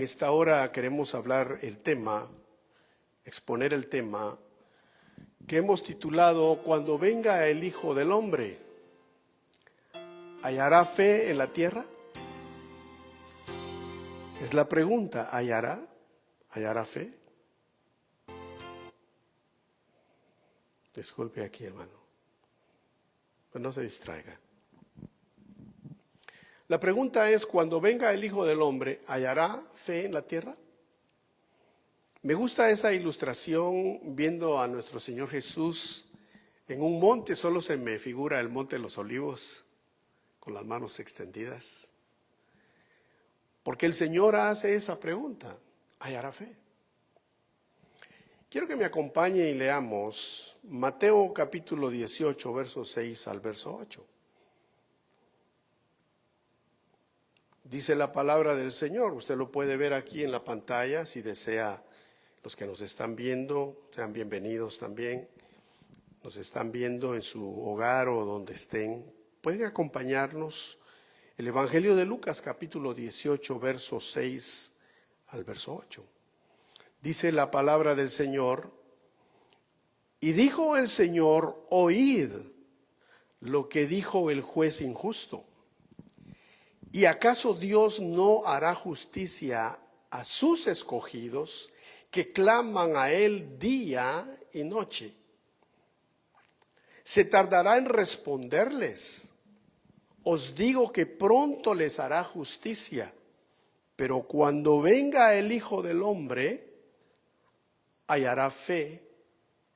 En esta hora queremos exponer el tema que hemos titulado Cuando venga el Hijo del Hombre, ¿hallará fe en la tierra? Es la pregunta, ¿hallará fe? Disculpe aquí, hermano, pero no se distraiga. La pregunta es, cuando venga el Hijo del Hombre, ¿hallará fe en la tierra? Me gusta esa ilustración viendo a nuestro Señor Jesús en un monte. Solo se me figura el monte de los Olivos con las manos extendidas. Porque el Señor hace esa pregunta, ¿hallará fe? Quiero que me acompañe y leamos Mateo capítulo 18, versos 6 al verso 8. Dice la palabra del Señor, usted lo puede ver aquí en la pantalla, si desea. Los que nos están viendo, sean bienvenidos también. Nos están viendo en su hogar o donde estén. Pueden acompañarnos. El Evangelio de Lucas, capítulo 18, verso 6 al verso 8. Dice la palabra del Señor: y dijo el Señor, oíd lo que dijo el juez injusto. ¿Y acaso Dios no hará justicia a sus escogidos, que claman a Él día y noche? ¿Se tardará en responderles? Os digo que pronto les hará justicia. Pero cuando venga el Hijo del Hombre, ¿hallará fe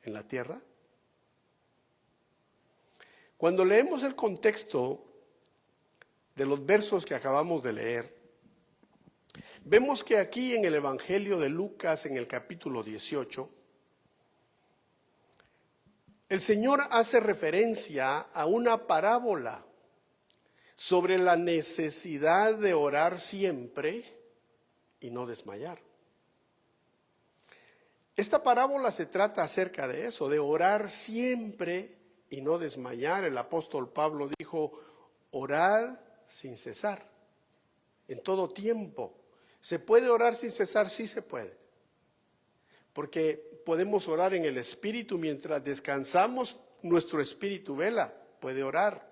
en la tierra? Cuando leemos el contexto de los versos que acabamos de leer, vemos que aquí en el Evangelio de Lucas, en el capítulo 18, el Señor hace referencia a una parábola sobre la necesidad de orar siempre y no desmayar. Esta parábola se trata acerca de eso, de orar siempre y no desmayar. El apóstol Pablo dijo, orad sin cesar, en todo tiempo. ¿Se puede orar sin cesar? Sí se puede. Porque podemos orar en el Espíritu mientras descansamos, nuestro espíritu vela, puede orar.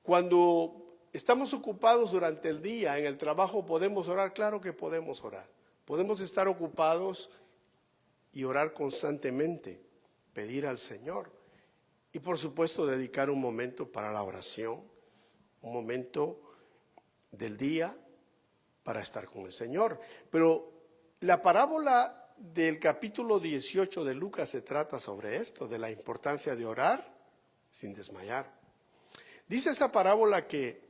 Cuando estamos ocupados durante el día en el trabajo, ¿podemos orar? Claro que podemos orar. Podemos estar ocupados y orar constantemente, pedir al Señor. Y por supuesto dedicar un momento para la oración, un momento del día para estar con el Señor. Pero la parábola del capítulo 18 de Lucas se trata sobre esto, de la importancia de orar sin desmayar. Dice esta parábola que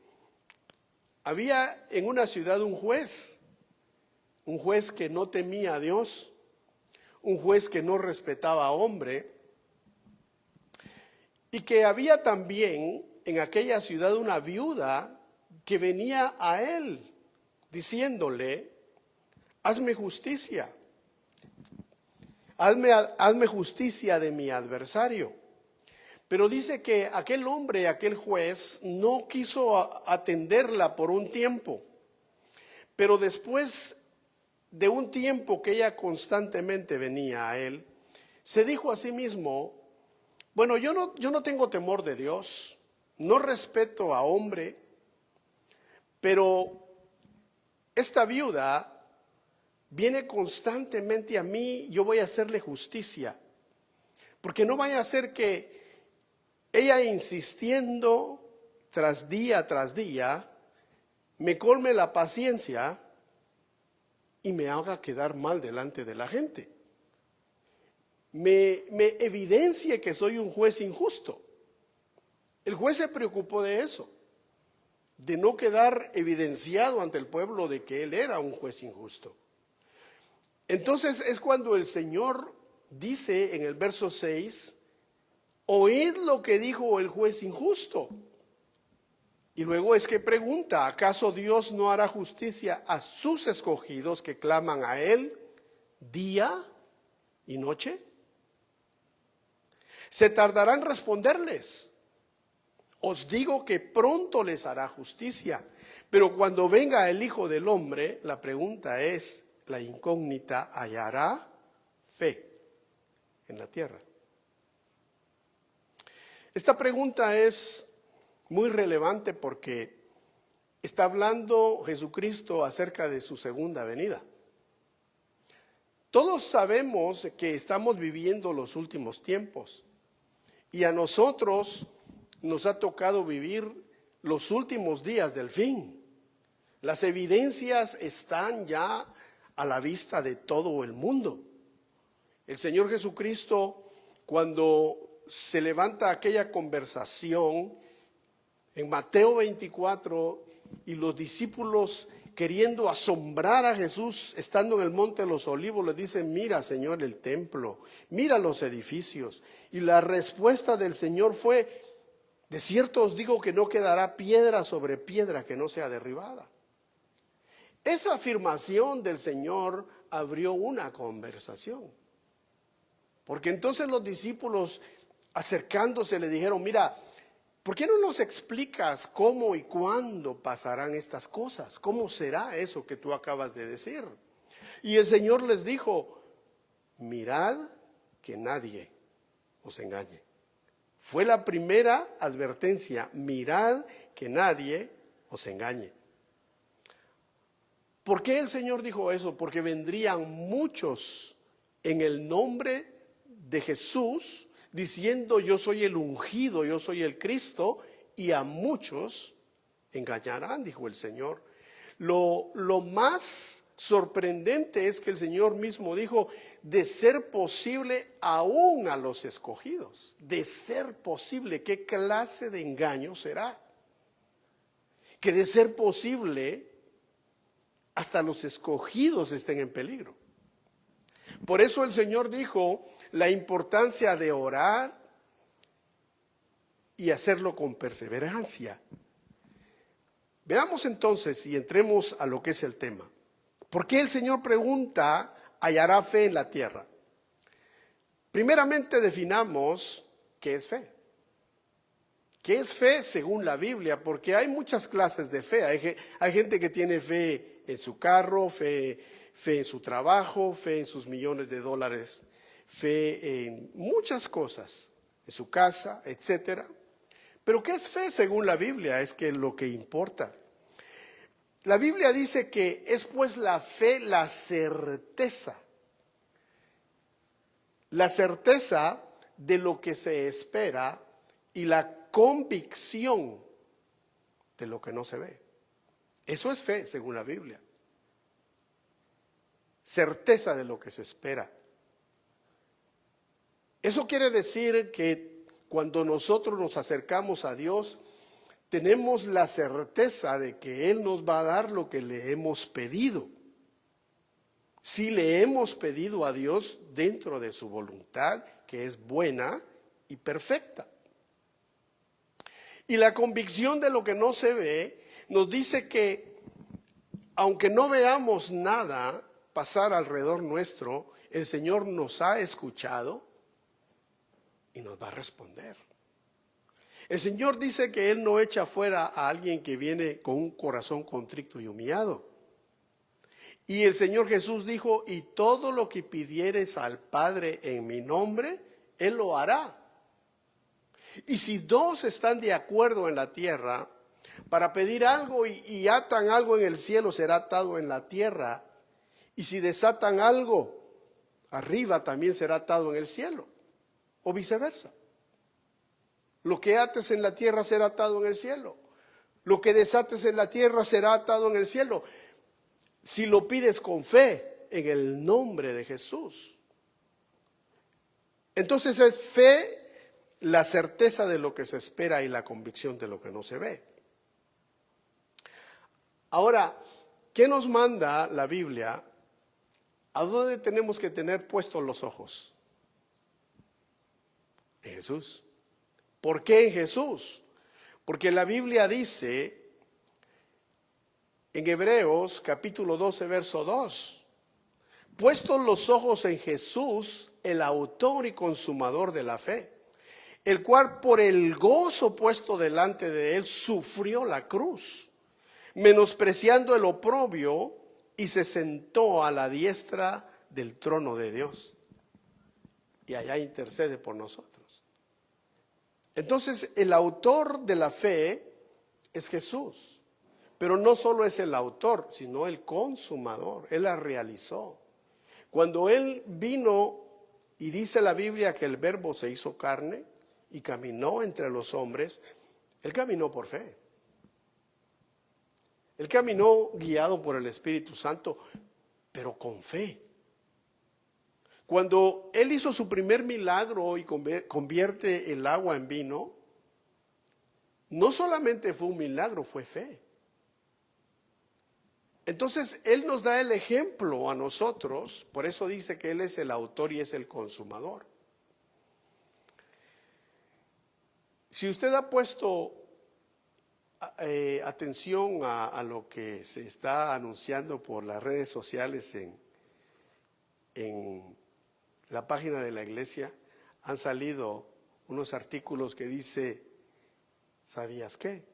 había en una ciudad un juez que no temía a Dios, un juez que no respetaba a hombre, y que había también en aquella ciudad una viuda que venía a él diciéndole, hazme justicia, hazme justicia de mi adversario. Pero dice que aquel hombre, aquel juez, no quiso atenderla por un tiempo. Pero después de un tiempo que ella constantemente venía a él, se dijo a sí mismo, bueno, yo no tengo temor de Dios, no respeto a hombre, pero esta viuda viene constantemente a mí, yo voy a hacerle justicia, porque no vaya a ser que ella insistiendo tras día, me colme la paciencia y me haga quedar mal delante de la gente. Me evidencie que soy un juez injusto. El juez se preocupó de eso, de no quedar evidenciado ante el pueblo de que él era un juez injusto. Entonces es cuando el Señor dice en el verso 6, oíd lo que dijo el juez injusto. Y luego es que pregunta, ¿acaso Dios no hará justicia a sus escogidos que claman a Él día y noche? ¿Se tardará en responderles? Os digo que pronto les hará justicia. Pero cuando venga el Hijo del Hombre, la pregunta es, la incógnita, ¿hallará fe en la tierra? Esta pregunta es muy relevante porque está hablando Jesucristo acerca de su segunda venida. Todos sabemos que estamos viviendo los últimos tiempos y a nosotros nos ha tocado vivir los últimos días del fin. Las evidencias están ya a la vista de todo el mundo. El Señor Jesucristo, cuando se levanta aquella conversación en Mateo 24 y los discípulos queriendo asombrar a Jesús, estando en el monte de los olivos, le dicen: mira, Señor, el templo, mira los edificios. Y la respuesta del Señor fue: de cierto os digo que no quedará piedra sobre piedra que no sea derribada. Esa afirmación del Señor abrió una conversación, porque entonces los discípulos, acercándose, le dijeron: mira, ¿por qué no nos explicas cómo y cuándo pasarán estas cosas? ¿Cómo será eso que tú acabas de decir? Y el Señor les dijo: mirad que nadie os engañe. Fue la primera advertencia: mirad que nadie os engañe. ¿Por qué el Señor dijo eso? Porque vendrían muchos en el nombre de Jesús diciendo: yo soy el ungido, yo soy el Cristo, y a muchos engañarán, dijo el Señor. Lo más sorprendente es que el Señor mismo dijo: de ser posible, aún a los escogidos. De ser posible, ¿qué clase de engaño será? Que de ser posible, hasta los escogidos estén en peligro. Por eso el Señor dijo la importancia de orar y hacerlo con perseverancia. Veamos entonces y entremos a lo que es el tema. ¿Por qué el Señor pregunta: ¿hallará fe en la tierra? Primeramente definamos qué es fe. ¿Qué es fe según la Biblia? Porque hay muchas clases de fe. Hay gente que tiene fe en su carro, fe en su trabajo, fe en sus millones de dólares, fe en muchas cosas, en su casa, etcétera. Pero ¿qué es fe según la Biblia? Es que lo que importa. La Biblia dice que es pues la fe la certeza de lo que se espera y la convicción de lo que no se ve. Eso es fe según la Biblia. Certeza de lo que se espera. Eso quiere decir que cuando nosotros nos acercamos a Dios, tenemos la certeza de que Él nos va a dar lo que le hemos pedido. Si le hemos pedido a Dios dentro de su voluntad, que es buena y perfecta. Y la convicción de lo que no se ve nos dice que aunque no veamos nada pasar alrededor nuestro, el Señor nos ha escuchado y nos va a responder. El Señor dice que Él no echa fuera a alguien que viene con un corazón contrito y humillado. Y el Señor Jesús dijo: y todo lo que pidieres al Padre en mi nombre, Él lo hará. Y si dos están de acuerdo en la tierra para pedir algo y atan algo en el cielo, será atado en la tierra. Y si desatan algo arriba, también será atado en el cielo. O viceversa. Lo que ates en la tierra será atado en el cielo. Lo que desates en la tierra será atado en el cielo. Si lo pides con fe en el nombre de Jesús. Entonces es fe la certeza de lo que se espera y la convicción de lo que no se ve. Ahora, ¿qué nos manda la Biblia? ¿A dónde tenemos que tener puestos los ojos? En Jesús. ¿Por qué en Jesús? Porque la Biblia dice en Hebreos capítulo 12, verso 2: puestos los ojos en Jesús, el autor y consumador de la fe, el cual por el gozo puesto delante de él sufrió la cruz, menospreciando el oprobio, y se sentó a la diestra del trono de Dios. Y allá intercede por nosotros. Entonces, el autor de la fe es Jesús. Pero no solo es el autor, sino el consumador. Él la realizó. Cuando Él vino, y dice la Biblia que el Verbo se hizo carne y caminó entre los hombres, Él caminó por fe. Él caminó guiado por el Espíritu Santo, pero con fe. Cuando Él hizo su primer milagro y convierte el agua en vino, no solamente fue un milagro, fue fe. Entonces, Él nos da el ejemplo a nosotros, por eso dice que Él es el autor y es el consumador. Si usted ha puesto atención a lo que se está anunciando por las redes sociales en la página de la iglesia, han salido unos artículos que dice, ¿sabías qué?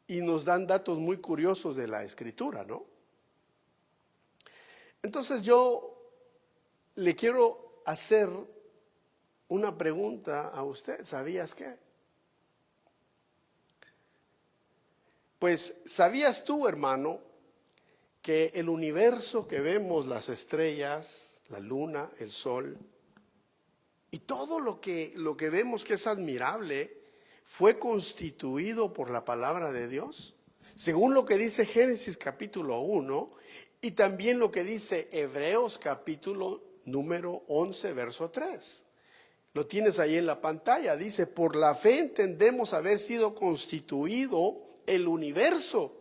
Y nos dan datos muy curiosos de la escritura, ¿no? Entonces yo le quiero hacer una pregunta a usted, ¿sabías qué? Pues, ¿sabías tú, hermano, que el universo que vemos, las estrellas, la luna, el sol, y todo lo que vemos que es admirable, fue constituido por la palabra de Dios? Según lo que dice Génesis capítulo 1 y también lo que dice Hebreos capítulo número 11, verso 3. Lo tienes ahí en la pantalla. Dice, por la fe entendemos haber sido constituido el universo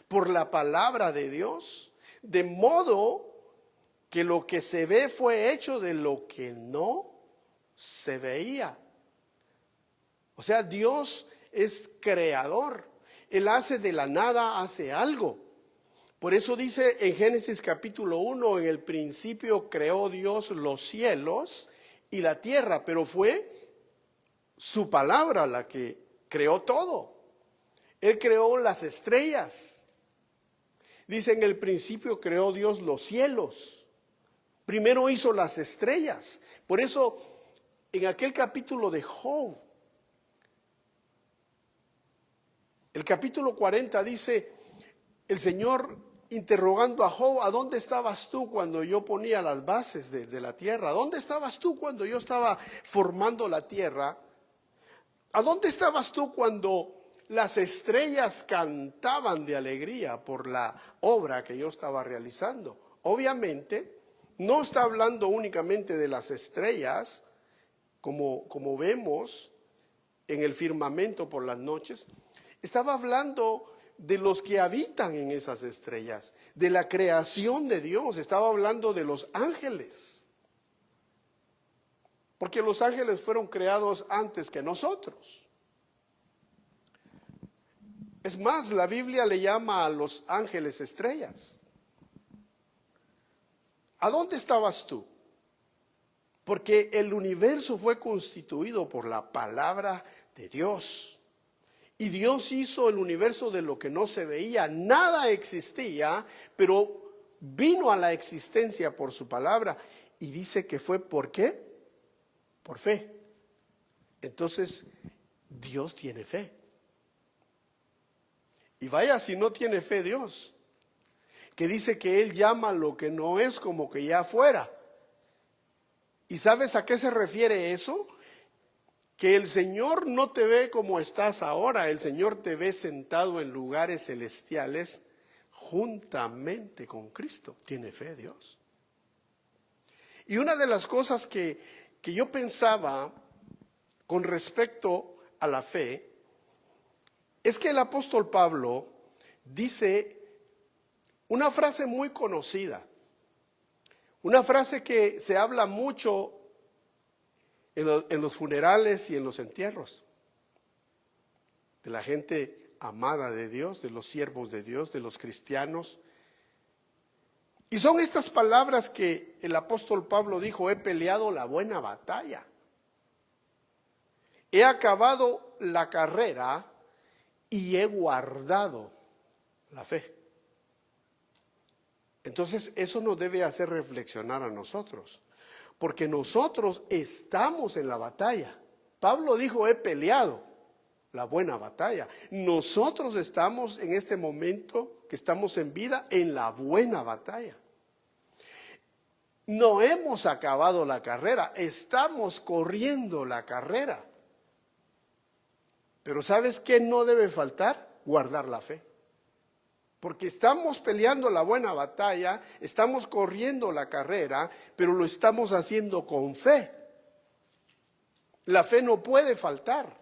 por la palabra de Dios, de modo que lo que se ve fue hecho de lo que no se veía. O sea, Dios es creador. Él hace de la nada, hace algo. Por eso dice en Génesis capítulo 1, en el principio creó Dios los cielos y la tierra, pero fue su palabra la que creó todo. Él creó las estrellas. Dice, en el principio creó Dios los cielos. Primero hizo las estrellas. Por eso, en aquel capítulo de Job, el capítulo 40 dice, el Señor interrogando a Job, ¿a dónde estabas tú cuando yo ponía las bases de la tierra? ¿A dónde estabas tú cuando yo estaba formando la tierra? ¿A dónde estabas tú cuando las estrellas cantaban de alegría por la obra que yo estaba realizando? Obviamente, no está hablando únicamente de las estrellas, como vemos en el firmamento por las noches. Estaba hablando de los que habitan en esas estrellas, de la creación de Dios. Estaba hablando de los ángeles, porque los ángeles fueron creados antes que nosotros. Es más, la Biblia le llama a los ángeles estrellas. ¿A dónde estabas tú? Porque el universo fue constituido por la palabra de Dios. Y Dios hizo el universo de lo que no se veía. Nada existía, pero vino a la existencia por su palabra. Y dice que fue ¿por qué? Por fe. Entonces, Dios tiene fe. Y vaya si no tiene fe Dios, que dice que Él llama lo que no es como que ya fuera. ¿Y sabes a qué se refiere eso? Que el Señor no te ve como estás ahora, el Señor te ve sentado en lugares celestiales juntamente con Cristo. Tiene fe Dios. Y una de las cosas que yo pensaba con respecto a la fe es que el apóstol Pablo dice una frase muy conocida, una frase que se habla mucho en los funerales y en los entierros, de la gente amada de Dios, de los siervos de Dios, de los cristianos. Y son estas palabras que el apóstol Pablo dijo: he peleado la buena batalla, he acabado la carrera y he guardado la fe. Entonces eso nos debe hacer reflexionar a nosotros, porque nosotros estamos en la batalla. Pablo dijo, he peleado la buena batalla. Nosotros estamos en este momento que estamos en vida en la buena batalla. No hemos acabado la carrera, estamos corriendo la carrera. Pero ¿sabes qué no debe faltar? Guardar la fe. Porque estamos peleando la buena batalla, estamos corriendo la carrera, pero lo estamos haciendo con fe. La fe no puede faltar.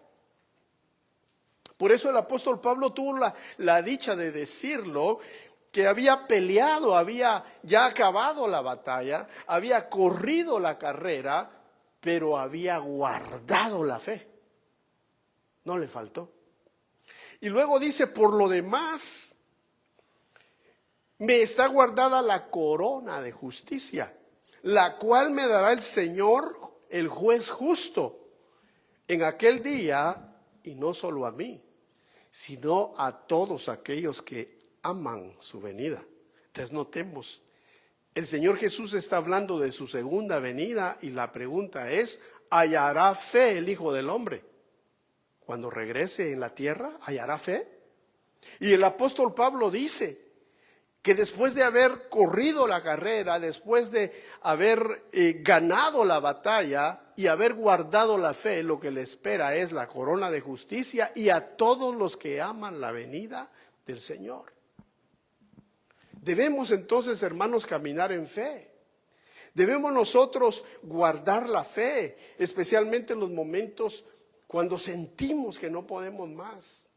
Por eso el apóstol Pablo tuvo la dicha de decirlo, que había peleado, había ya acabado la batalla, había corrido la carrera, pero había guardado la fe. No le faltó. Y luego dice, por lo demás, me está guardada la corona de justicia, la cual me dará el Señor, el juez justo, en aquel día, y no solo a mí, sino a todos aquellos que aman su venida. Entonces notemos, el Señor Jesús está hablando de su segunda venida y la pregunta es, ¿hallará fe el Hijo del Hombre? Cuando regrese en la tierra, ¿hallará fe? Y el apóstol Pablo dice que después de haber corrido la carrera, después de haber ganado la batalla y haber guardado la fe, lo que le espera es la corona de justicia y a todos los que aman la venida del Señor. Debemos entonces, hermanos, caminar en fe. Debemos nosotros guardar la fe, especialmente en los momentos cuando sentimos que no podemos más.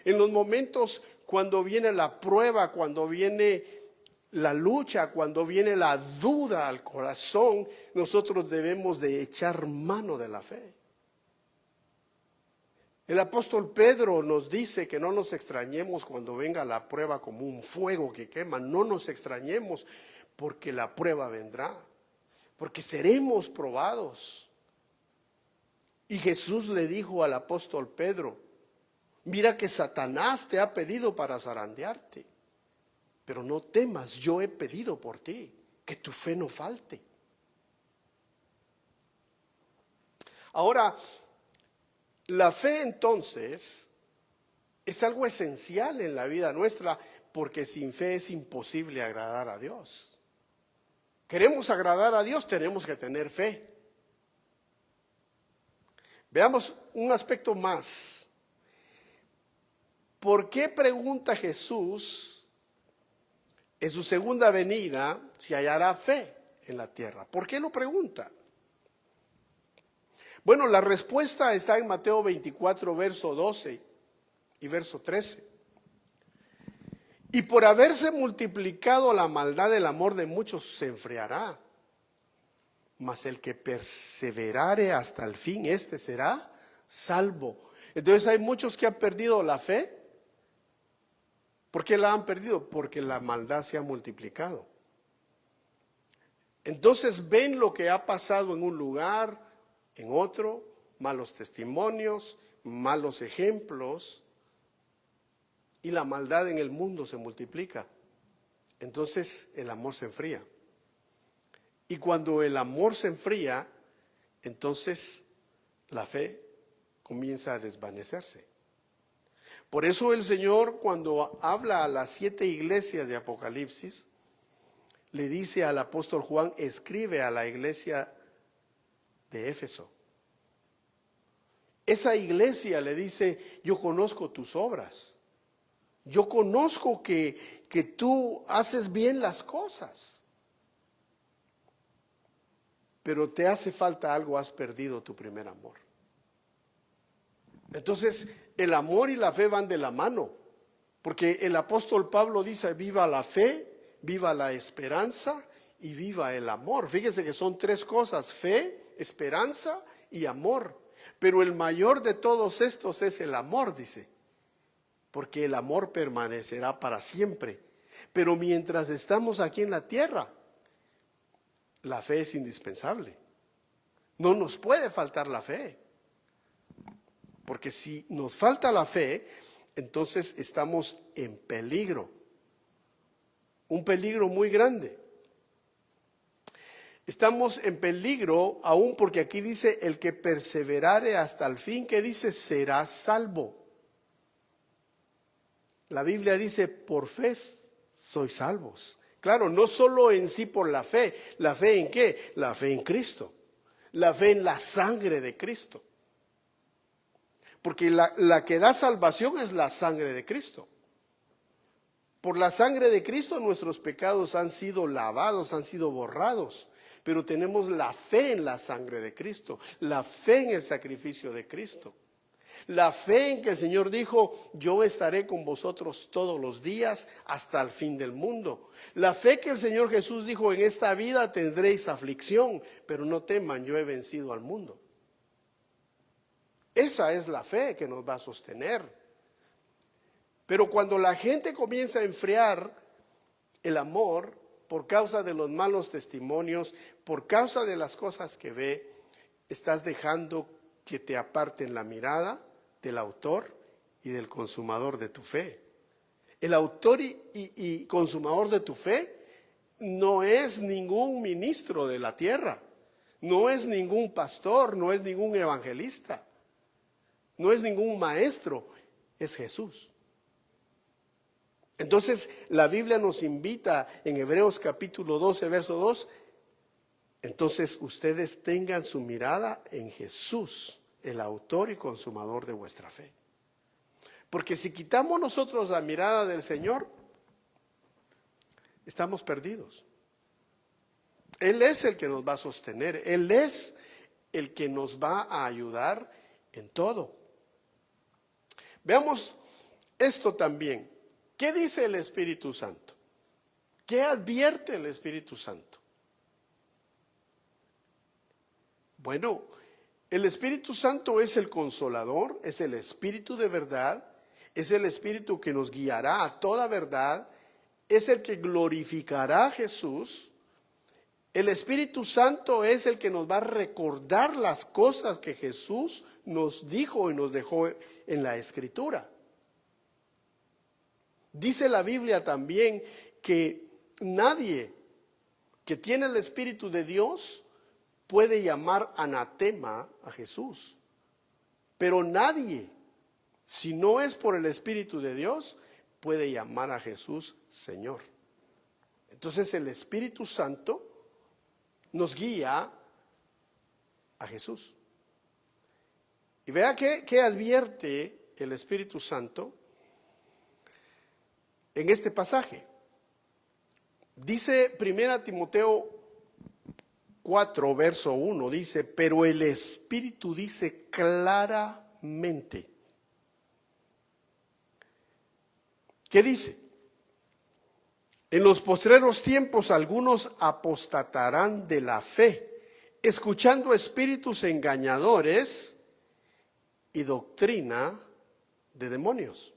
En los momentos cuando viene la prueba, cuando viene la lucha, cuando viene la duda al corazón, nosotros debemos de echar mano de la fe. El apóstol Pedro nos dice que no nos extrañemos cuando venga la prueba como un fuego que quema. No nos extrañemos porque la prueba vendrá, porque seremos probados. Y Jesús le dijo al apóstol Pedro, mira que Satanás te ha pedido para zarandearte, pero no temas, yo he pedido por ti, que tu fe no falte. Ahora, la fe entonces es algo esencial en la vida nuestra, porque sin fe es imposible agradar a Dios. Queremos agradar a Dios, tenemos que tener fe. Veamos un aspecto más. ¿Por qué pregunta Jesús en su segunda venida si hallará fe en la tierra? ¿Por qué lo pregunta? Bueno, la respuesta está en Mateo 24, verso 12 y verso 13. Y por haberse multiplicado la maldad, el amor de muchos se enfriará. Mas el que perseverare hasta el fin, este será salvo. Entonces hay muchos que han perdido la fe. ¿Por qué la han perdido? Porque la maldad se ha multiplicado. Entonces ven lo que ha pasado en un lugar, en otro, malos testimonios, malos ejemplos, y la maldad en el mundo se multiplica. Entonces el amor se enfría. Y cuando el amor se enfría, entonces la fe comienza a desvanecerse. Por eso el Señor, cuando habla a las 7 iglesias de Apocalipsis, le dice al apóstol Juan, escribe a la iglesia de Éfeso. Esa iglesia le dice, yo conozco tus obras. Yo conozco que tú haces bien las cosas. Pero te hace falta algo, has perdido tu primer amor. Entonces, el amor y la fe van de la mano. Porque el apóstol Pablo dice, viva la fe, viva la esperanza y viva el amor. Fíjese que son 3 cosas, fe, esperanza y amor. Pero el mayor de todos estos es el amor, dice. Porque el amor permanecerá para siempre. Pero mientras estamos aquí en la tierra, la fe es indispensable. No nos puede faltar la fe. Porque si nos falta la fe, entonces estamos en peligro, un peligro muy grande. Estamos en peligro aún porque aquí dice, el que perseverare hasta el fin, que dice, será salvo. La Biblia dice, por fe sois salvos. Claro, no solo en sí por la fe ¿en qué? La fe en Cristo, la fe en la sangre de Cristo. Porque la que da salvación es la sangre de Cristo. Por la sangre de Cristo nuestros pecados han sido lavados, han sido borrados. Pero tenemos la fe en la sangre de Cristo, la fe en el sacrificio de Cristo. La fe en que el Señor dijo, yo estaré con vosotros todos los días hasta el fin del mundo. La fe que el Señor Jesús dijo, en esta vida tendréis aflicción, pero no teman, yo he vencido al mundo. Esa es la fe que nos va a sostener. Pero cuando la gente comienza a enfriar el amor por causa de los malos testimonios, por causa de las cosas que ve, estás dejando que te aparten la mirada del autor y del consumador de tu fe. El autor y consumador de tu fe no es ningún ministro de la tierra, no es ningún pastor, no es ningún evangelista, no es ningún maestro, es Jesús. Entonces la Biblia nos invita en Hebreos capítulo 12, verso 2, entonces ustedes tengan su mirada en Jesús, el autor y consumador de vuestra fe. Porque si quitamos nosotros la mirada del Señor, estamos perdidos. Él es el que nos va a sostener, Él es el que nos va a ayudar en todo. Veamos esto también. ¿Qué dice el Espíritu Santo? ¿Qué advierte el Espíritu Santo? Bueno, el Espíritu Santo es el consolador, es el Espíritu de verdad, es el Espíritu que nos guiará a toda verdad, es el que glorificará a Jesús. El Espíritu Santo es el que nos va a recordar las cosas que Jesús nos dijo y nos dejó en la Escritura. Dice la Biblia también que nadie que tiene el Espíritu de Dios puede llamar anatema a Jesús. Pero nadie, si no es por el Espíritu de Dios, puede llamar a Jesús Señor. Entonces el Espíritu Santo nos guía a Jesús. Y vea que advierte el Espíritu Santo en este pasaje. Dice 1 Timoteo 4, verso 1, dice, pero el Espíritu dice claramente. ¿Qué dice? En los postreros tiempos algunos apostatarán de la fe, escuchando espíritus engañadores y doctrina de demonios.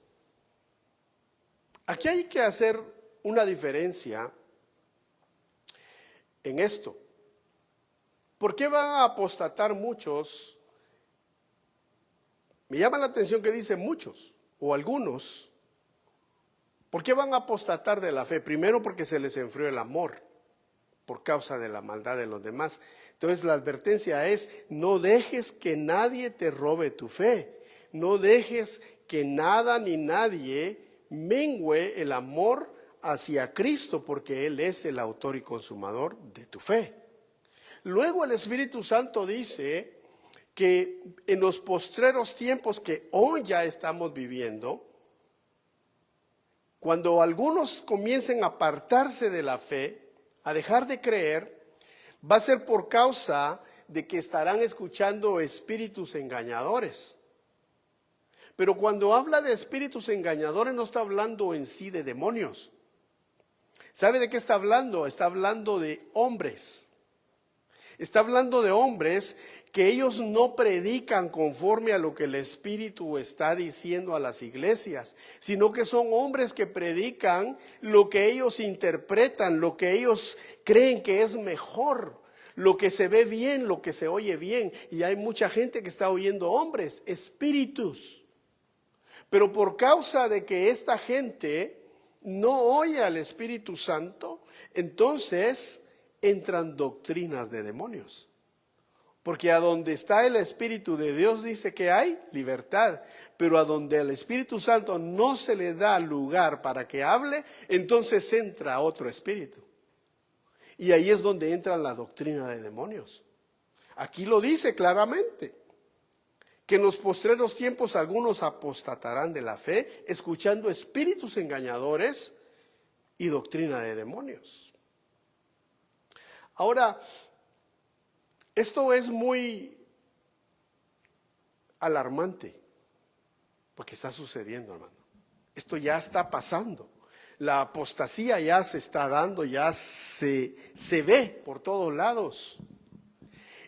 Aquí hay que hacer una diferencia en esto. ¿Por qué van a apostatar muchos? Me llama la atención que dice muchos o algunos. ¿Por qué van a apostatar de la fe? Primero porque se les enfrió el amor por causa de la maldad de los demás. Entonces la advertencia es, no dejes que nadie te robe tu fe. No dejes que nada ni nadie mengüe el amor hacia Cristo, porque Él es el autor y consumador de tu fe. Luego el Espíritu Santo dice que en los postreros tiempos que hoy ya estamos viviendo, cuando algunos comiencen a apartarse de la fe, a dejar de creer, va a ser por causa de que estarán escuchando espíritus engañadores. Pero cuando habla de espíritus engañadores no está hablando en sí de demonios. ¿Sabe de qué está hablando? Está hablando de hombres. Está hablando de hombres que ellos no predican conforme a lo que el Espíritu está diciendo a las iglesias, sino que son hombres que predican lo que ellos interpretan, lo que ellos creen que es mejor, lo que se ve bien, lo que se oye bien. Y hay mucha gente que está oyendo hombres, espíritus. Pero por causa de que esta gente no oye al Espíritu Santo, entonces entran doctrinas de demonios. Porque a donde está el Espíritu de Dios dice que hay libertad, pero a donde al Espíritu Santo no se le da lugar para que hable, entonces entra otro espíritu. Y ahí es donde entra la doctrina de demonios. Aquí lo dice claramente, que en los postreros tiempos algunos apostatarán de la fe, escuchando espíritus engañadores y doctrina de demonios. Ahora, esto es muy alarmante, porque está sucediendo, hermano. Esto ya está pasando. La apostasía ya se está dando, ya se ve por todos lados.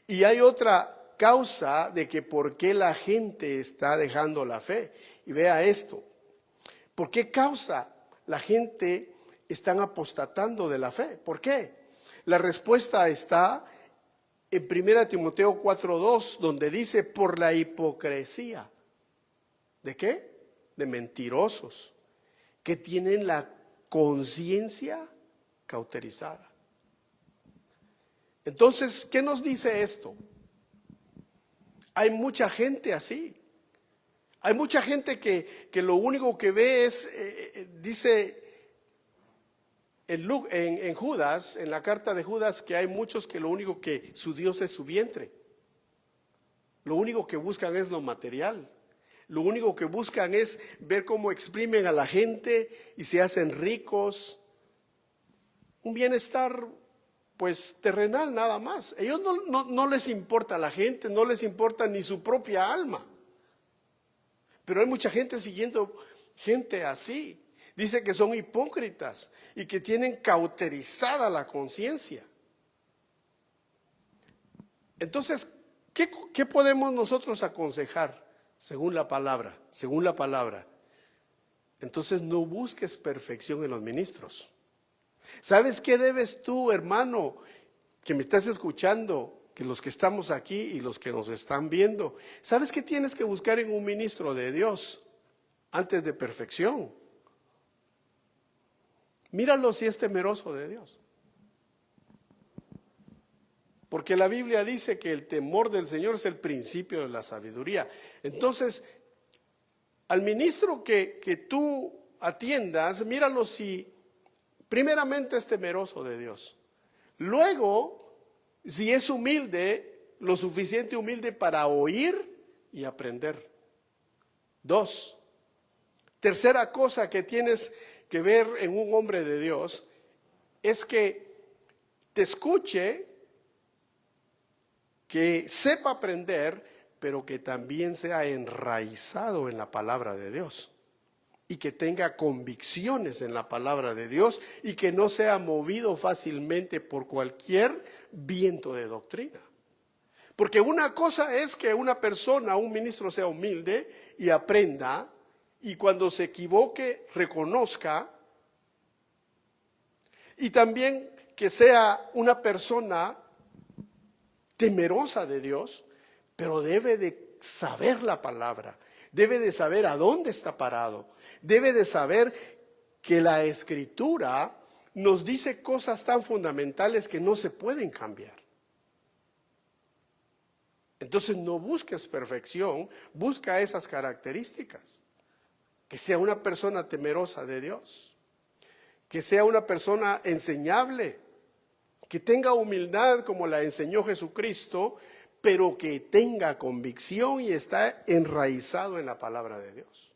Y hay otra causa de que por qué la gente está dejando la fe. Y vea esto. ¿Por qué causa la gente están apostatando de la fe? ¿Por qué? La respuesta está en 1 Timoteo 4:2, donde dice por la hipocresía. ¿De qué? De mentirosos, que tienen la conciencia cauterizada. Entonces, ¿qué nos dice esto? Hay mucha gente así. Hay mucha gente que lo único que ve es, dice en Judas, en la carta de Judas, que hay muchos que lo único que su Dios es su vientre. Lo único que buscan es lo material. Lo único que buscan es ver cómo exprimen a la gente y se hacen ricos. Un bienestar pues terrenal nada más. Ellos no les importa la gente, no les importa ni su propia alma. Pero hay mucha gente siguiendo gente así. Dice que son hipócritas y que tienen cauterizada la conciencia. Entonces, ¿qué podemos nosotros aconsejar según la palabra? Según la palabra. Entonces no busques perfección en los ministros. ¿Sabes qué debes tú, hermano, que me estás escuchando, que los que estamos aquí y los que nos están viendo? ¿Sabes qué tienes que buscar en un ministro de Dios antes de perfección? Míralo si es temeroso de Dios. Porque la Biblia dice que el temor del Señor es el principio de la sabiduría. Entonces, al ministro que tú atiendas, míralo si primeramente es temeroso de Dios. Luego, si es humilde, lo suficiente humilde para oír y aprender. 2. Tercera cosa que tienes que ver en un hombre de Dios es que te escuche, que sepa aprender, pero que también sea enraizado en la palabra de Dios y que tenga convicciones en la palabra de Dios y que no sea movido fácilmente por cualquier viento de doctrina. Porque una cosa es que una persona, un ministro sea humilde y aprenda, y cuando se equivoque reconozca, y también que sea una persona temerosa de Dios, pero debe de saber la palabra, debe de saber a dónde está parado, debe de saber que la Escritura nos dice cosas tan fundamentales que no se pueden cambiar. Entonces no busques perfección, busca esas características. Que sea una persona temerosa de Dios, que sea una persona enseñable, que tenga humildad como la enseñó Jesucristo, pero que tenga convicción y está enraizado en la palabra de Dios.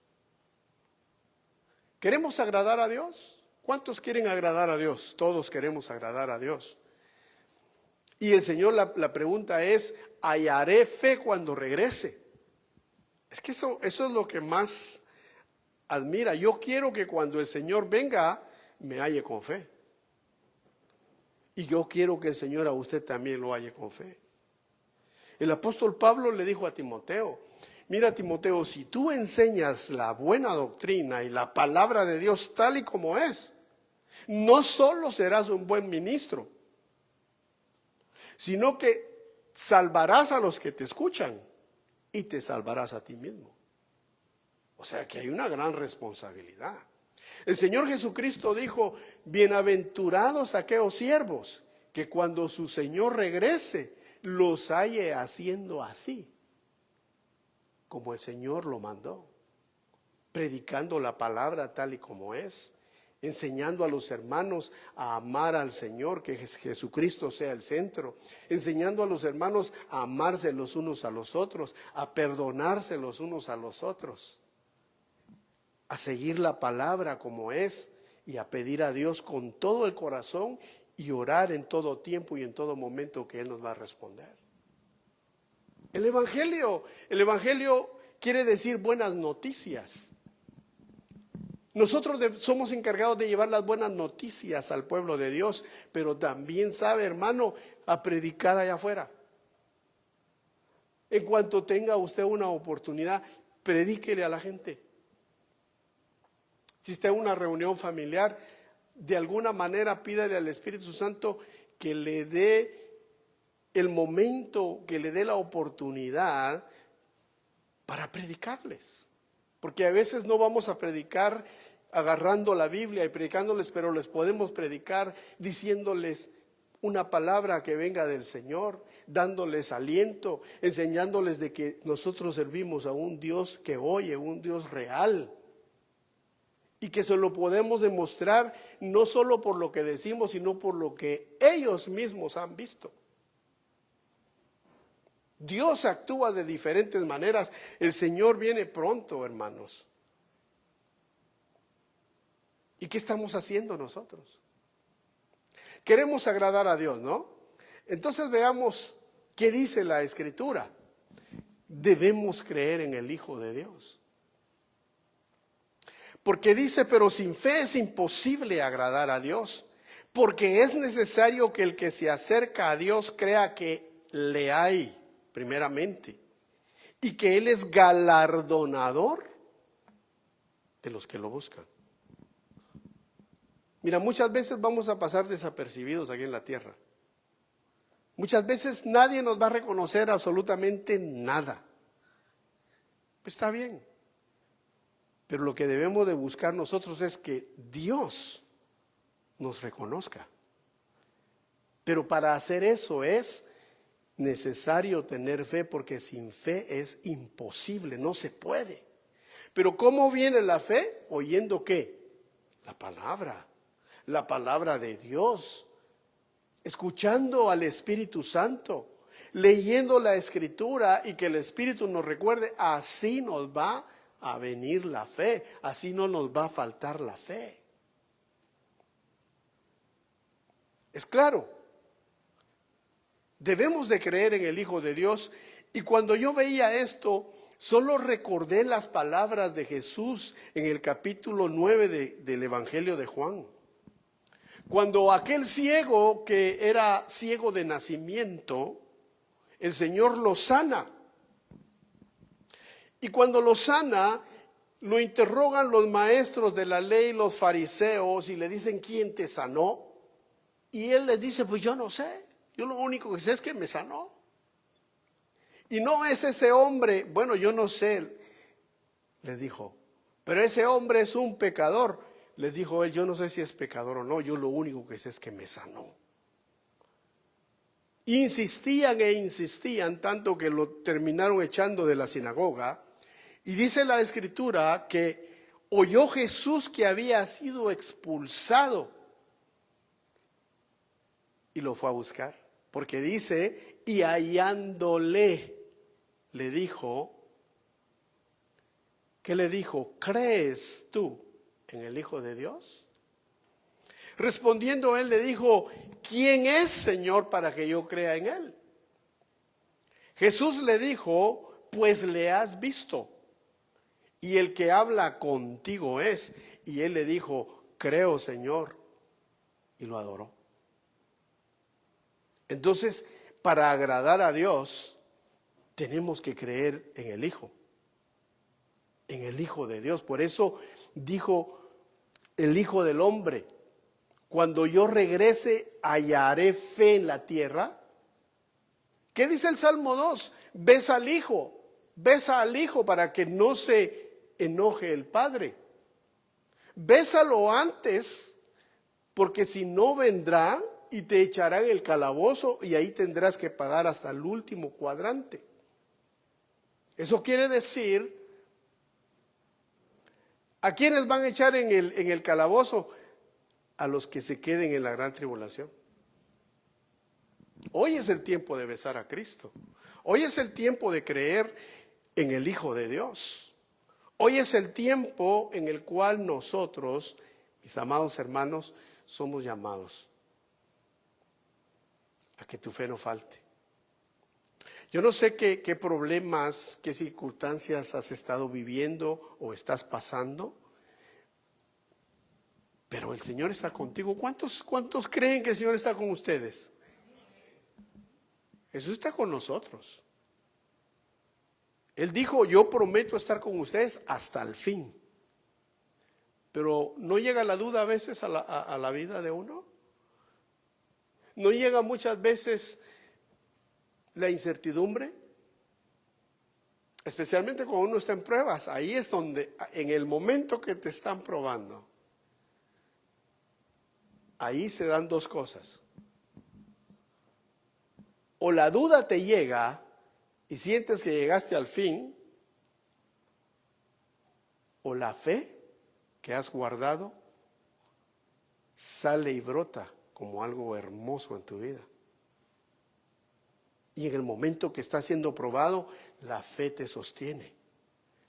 ¿Queremos agradar a Dios? ¿Cuántos quieren agradar a Dios? Todos queremos agradar a Dios. Y el Señor, la pregunta es, ¿hallaré fe cuando regrese? Es que eso es lo que más admira. Yo quiero que cuando el Señor venga, me halle con fe. Y yo quiero que el Señor a usted también lo halle con fe. El apóstol Pablo le dijo a Timoteo, mira Timoteo, si tú enseñas la buena doctrina y la palabra de Dios tal y como es, no solo serás un buen ministro, sino que salvarás a los que te escuchan y te salvarás a ti mismo. O sea que hay una gran responsabilidad. El Señor Jesucristo dijo, bienaventurados aquellos siervos que cuando su Señor regrese los halle haciendo así, como el Señor lo mandó, predicando la palabra tal y como es, enseñando a los hermanos a amar al Señor, que Jesucristo sea el centro, enseñando a los hermanos a amarse los unos a los otros, a perdonarse los unos a los otros, a seguir la palabra como es y a pedir a Dios con todo el corazón y orar en todo tiempo y en todo momento que Él nos va a responder. El Evangelio quiere decir buenas noticias. Nosotros somos encargados de llevar las buenas noticias al pueblo de Dios, pero también sabe, hermano, a predicar allá afuera. En cuanto tenga usted una oportunidad, predíquele a la gente. Si está en una reunión familiar, de alguna manera pídale al Espíritu Santo que le dé el momento, que le dé la oportunidad para predicarles. Porque a veces no vamos a predicar agarrando la Biblia y predicándoles, pero les podemos predicar diciéndoles una palabra que venga del Señor, dándoles aliento, enseñándoles de que nosotros servimos a un Dios que oye, un Dios real. Y que se lo podemos demostrar no solo por lo que decimos, sino por lo que ellos mismos han visto. Dios actúa de diferentes maneras. El Señor viene pronto, hermanos. ¿Y qué estamos haciendo nosotros? Queremos agradar a Dios, ¿no? Entonces veamos qué dice la Escritura. Debemos creer en el Hijo de Dios. Porque dice, pero sin fe es imposible agradar a Dios, porque es necesario que el que se acerca a Dios crea que le hay, primeramente, y que Él es galardonador de los que lo buscan. Mira, muchas veces vamos a pasar desapercibidos aquí en la tierra. Muchas veces nadie nos va a reconocer absolutamente nada. Pues está bien. Pero lo que debemos de buscar nosotros es que Dios nos reconozca. Pero para hacer eso es necesario tener fe, porque sin fe es imposible, no se puede. Pero ¿cómo viene la fe? ¿Oyendo qué? La palabra de Dios, escuchando al Espíritu Santo, leyendo la Escritura y que el Espíritu nos recuerde, así nos va a venir la fe, así no nos va a faltar la fe. Es claro, debemos de creer en el Hijo de Dios. Y cuando yo veía esto, solo recordé las palabras de Jesús en el capítulo 9 del Evangelio de Juan. Cuando aquel ciego que era ciego de nacimiento, el Señor lo sana. Y cuando lo sana, lo interrogan los maestros de la ley, los fariseos, y le dicen, ¿quién te sanó? Y él les dice, pues yo no sé, yo lo único que sé es que me sanó. Y no es ese hombre, bueno, yo no sé, les dijo, pero ese hombre es un pecador. Les dijo él, yo no sé si es pecador o no, yo lo único que sé es que me sanó. Insistían e insistían, tanto que lo terminaron echando de la sinagoga. Y dice la Escritura que oyó Jesús que había sido expulsado y lo fue a buscar. Porque dice, y hallándole, le dijo, ¿qué le dijo? ¿Crees tú en el Hijo de Dios? Respondiendo él le dijo, ¿quién es, Señor, para que yo crea en él? Jesús le dijo, pues le has visto, y el que habla contigo es. Y él le dijo, creo, Señor, y lo adoró. Entonces, para agradar a Dios, tenemos que creer en el Hijo de Dios. Por eso dijo el Hijo del Hombre, cuando yo regrese, hallaré fe en la tierra. ¿Qué dice el Salmo 2? Besa al Hijo para que no se enoje el Padre. Bésalo antes, porque si no vendrá y te echará en el calabozo y ahí tendrás que pagar hasta el último cuadrante. Eso quiere decir, ¿a quiénes van a echar en el calabozo? A los que se queden en la gran tribulación. Hoy es el tiempo de besar a Cristo. Hoy es el tiempo de creer en el Hijo de Dios. Hoy es el tiempo en el cual nosotros, mis amados hermanos, somos llamados a que tu fe no falte. Yo no sé qué problemas, qué circunstancias has estado viviendo o estás pasando, pero el Señor está contigo. ¿Cuántos creen que el Señor está con ustedes? Jesús está con nosotros. Él dijo, yo prometo estar con ustedes hasta el fin. Pero ¿no llega la duda a veces a la vida de uno? ¿No llega muchas veces la incertidumbre? Especialmente cuando uno está en pruebas. Ahí es donde, en el momento que te están probando, ahí se dan dos cosas. O la duda te llega y sientes que llegaste al fin, o la fe que has guardado sale y brota como algo hermoso en tu vida. Y en el momento que está siendo probado, la fe te sostiene.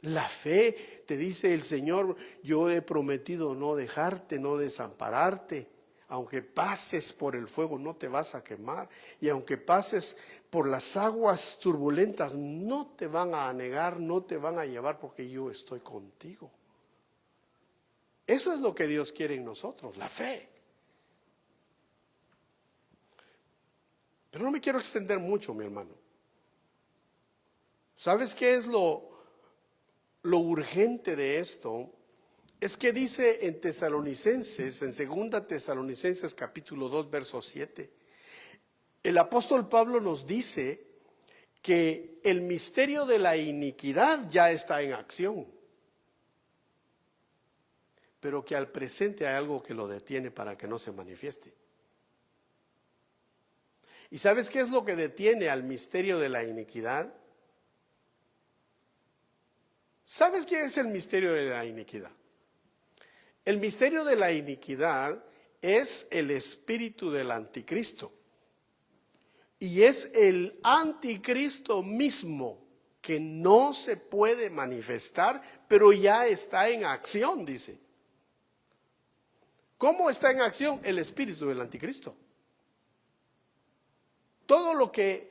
La fe te dice el Señor, yo he prometido no dejarte, no desampararte. Aunque pases por el fuego no te vas a quemar. Y aunque pases por las aguas turbulentas no te van a anegar, no te van a llevar porque yo estoy contigo. Eso es lo que Dios quiere en nosotros, la fe. Pero no me quiero extender mucho, mi hermano. ¿Sabes qué es lo urgente de esto? Es que dice en Tesalonicenses, en 2 Tesalonicenses capítulo 2, verso 7, el apóstol Pablo nos dice que el misterio de la iniquidad ya está en acción, pero que al presente hay algo que lo detiene para que no se manifieste. ¿Y sabes qué es lo que detiene al misterio de la iniquidad? ¿Sabes qué es el misterio de la iniquidad? El misterio de la iniquidad es el espíritu del anticristo. Y es el anticristo mismo que no se puede manifestar, pero ya está en acción, dice. ¿Cómo está en acción? El espíritu del anticristo. Todo lo que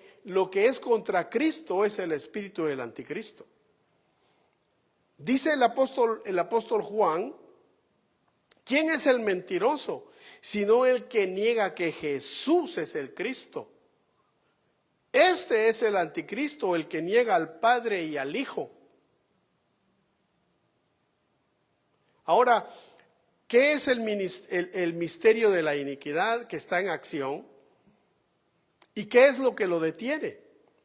es contra Cristo es el espíritu del anticristo. Dice el apóstol Juan, ¿quién es el mentiroso? Sino el que niega que Jesús es el Cristo. Este es el anticristo, el que niega al Padre y al Hijo. Ahora, ¿qué es el misterio de la iniquidad que está en acción? ¿Y qué es lo que lo detiene?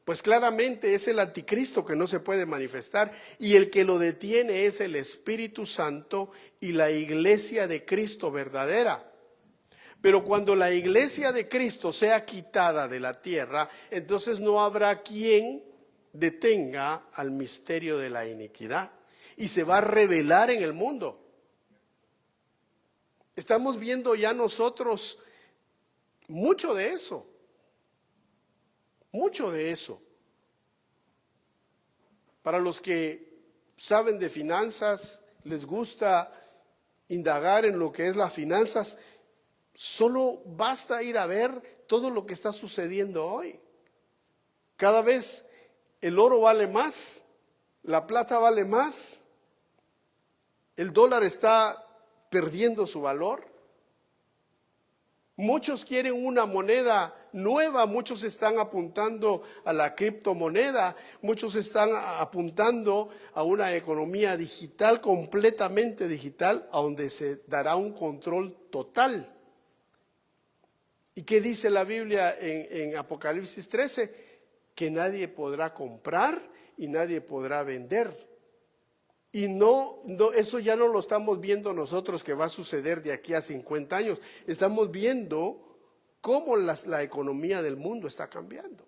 Pues claramente es el anticristo que no se puede manifestar, y el que lo detiene es el Espíritu Santo y la iglesia de Cristo verdadera. Pero cuando la iglesia de Cristo sea quitada de la tierra, entonces no habrá quien detenga al misterio de la iniquidad y se va a revelar en el mundo. Estamos viendo ya nosotros mucho de eso. Mucho de eso. Para los que saben de finanzas, les gusta indagar en lo que es las finanzas, solo basta ir a ver todo lo que está sucediendo hoy. Cada vez el oro vale más, la plata vale más, el dólar está perdiendo su valor. Muchos quieren una moneda nueva, muchos están apuntando a la criptomoneda, muchos están apuntando a una economía digital, completamente digital, a donde se dará un control total. ¿Y qué dice la Biblia en Apocalipsis 13? Que nadie podrá comprar y nadie podrá vender. Y eso ya no lo estamos viendo nosotros que va a suceder de aquí a 50 años. Estamos viendo cómo la economía del mundo está cambiando.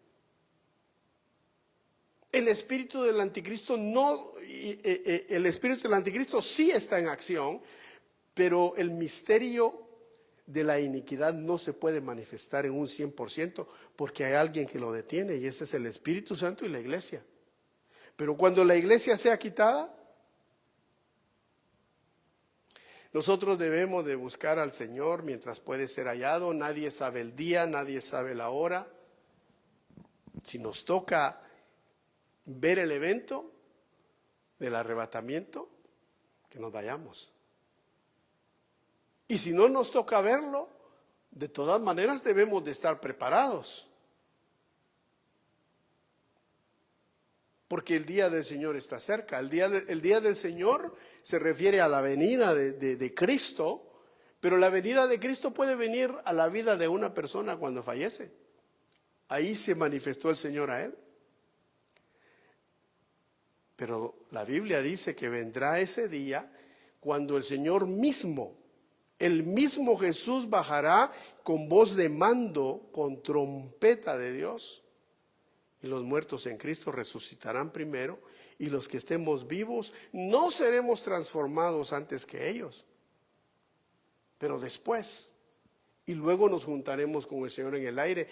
El espíritu del anticristo el espíritu del anticristo sí está en acción, pero el misterio de la iniquidad no se puede manifestar en un 100% porque hay alguien que lo detiene, y ese es el Espíritu Santo y la iglesia. Pero cuando la iglesia sea quitada, nosotros debemos de buscar al Señor mientras puede ser hallado. Nadie sabe el día, nadie sabe la hora. Si nos toca ver el evento del arrebatamiento, que nos vayamos. Y si no nos toca verlo, de todas maneras debemos de estar preparados. Porque el día del Señor está cerca. El día del Señor se refiere a la venida de Cristo, pero la venida de Cristo puede venir a la vida de una persona cuando fallece. Ahí se manifestó el Señor a él. Pero la Biblia dice que vendrá ese día cuando el Señor mismo, el mismo Jesús bajará con voz de mando, con trompeta de Dios. Y los muertos en Cristo resucitarán primero, y los que estemos vivos no seremos transformados antes que ellos, pero después. Y luego nos juntaremos con el Señor en el aire.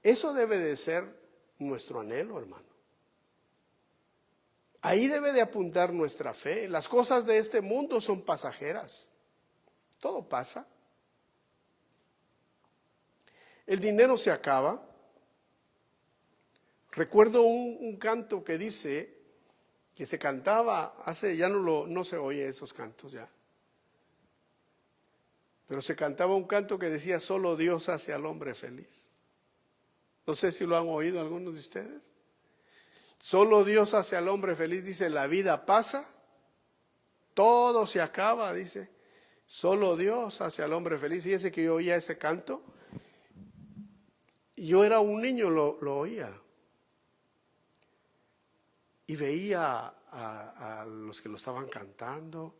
Eso debe de ser nuestro anhelo, hermano. Ahí debe de apuntar nuestra fe. Las cosas de este mundo son pasajeras. Todo pasa. El dinero se acaba. Recuerdo un canto que dice, que se cantaba ya no se oye esos cantos ya. Pero se cantaba un canto que decía: solo Dios hace al hombre feliz. No sé si lo han oído algunos de ustedes. Solo Dios hace al hombre feliz. Dice: la vida pasa, todo se acaba, dice. Solo Dios hace al hombre feliz. Fíjese que yo oía ese canto. Yo era un niño, lo oía. Y veía a los que lo estaban cantando.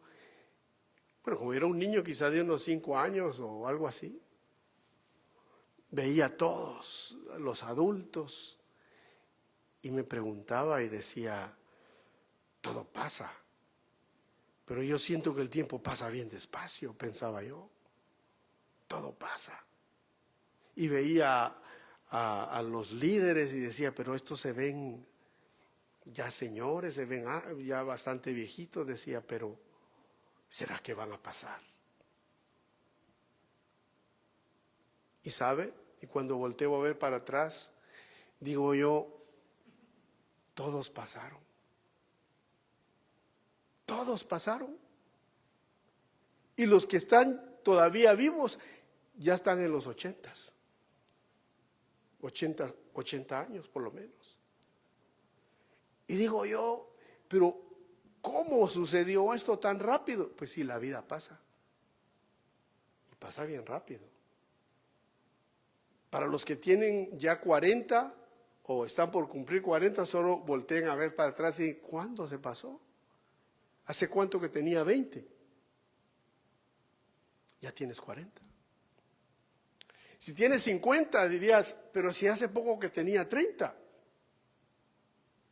Bueno, como era un niño quizá de unos 5 años o algo así. Veía a todos, los adultos. Y me preguntaba y decía: todo pasa. Pero yo siento que el tiempo pasa bien despacio, pensaba yo. Todo pasa. Y veía a los líderes y decía: pero estos se ven ya señores, se ven ya bastante viejitos. Decía: pero ¿será que van a pasar? Y sabe, y cuando volteo a ver para atrás, digo yo: todos pasaron. Todos pasaron. Y los que están todavía vivos ya están en los 80 años por lo menos. Y digo yo: pero ¿cómo sucedió esto tan rápido? Pues sí, la vida pasa. Y pasa bien rápido. Para los que tienen ya 40 o están por cumplir 40, solo volteen a ver para atrás y ¿cuándo se pasó? ¿Hace cuánto que tenía 20? Ya tienes 40. Si tienes 50 dirías: pero si hace poco que tenía 30.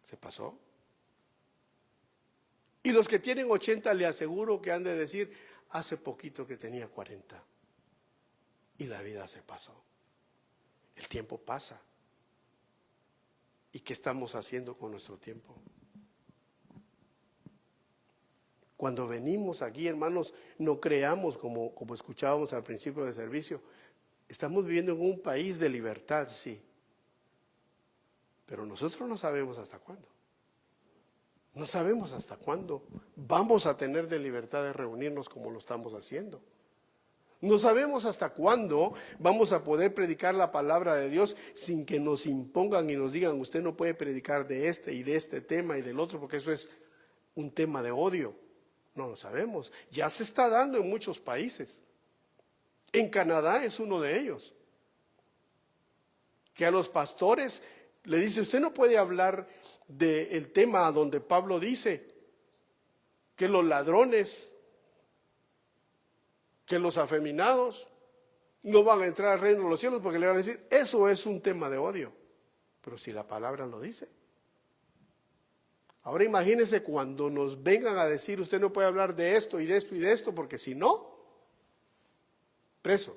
Se pasó. Y los que tienen 80 le aseguro que han de decir: hace poquito que tenía 40. Y la vida se pasó. El tiempo pasa. ¿Y qué estamos haciendo con nuestro tiempo? Cuando venimos aquí, hermanos, no creamos como escuchábamos al principio del servicio. Estamos viviendo en un país de libertad, sí. Pero nosotros no sabemos hasta cuándo. No sabemos hasta cuándo vamos a tener de libertad de reunirnos como lo estamos haciendo. No sabemos hasta cuándo vamos a poder predicar la palabra de Dios sin que nos impongan y nos digan: usted no puede predicar de este y de este tema y del otro, porque eso es un tema de odio. No lo sabemos. Ya se está dando en muchos países. En Canadá es uno de ellos. Que a los pastores le dice: usted no puede hablar del tema donde Pablo dice que los ladrones, que los afeminados no van a entrar al reino de los cielos, porque le van a decir, eso es un tema de odio. Pero si la palabra lo dice. Ahora imagínense cuando nos vengan a decir, usted no puede hablar de esto y de esto y de esto, porque si no, preso.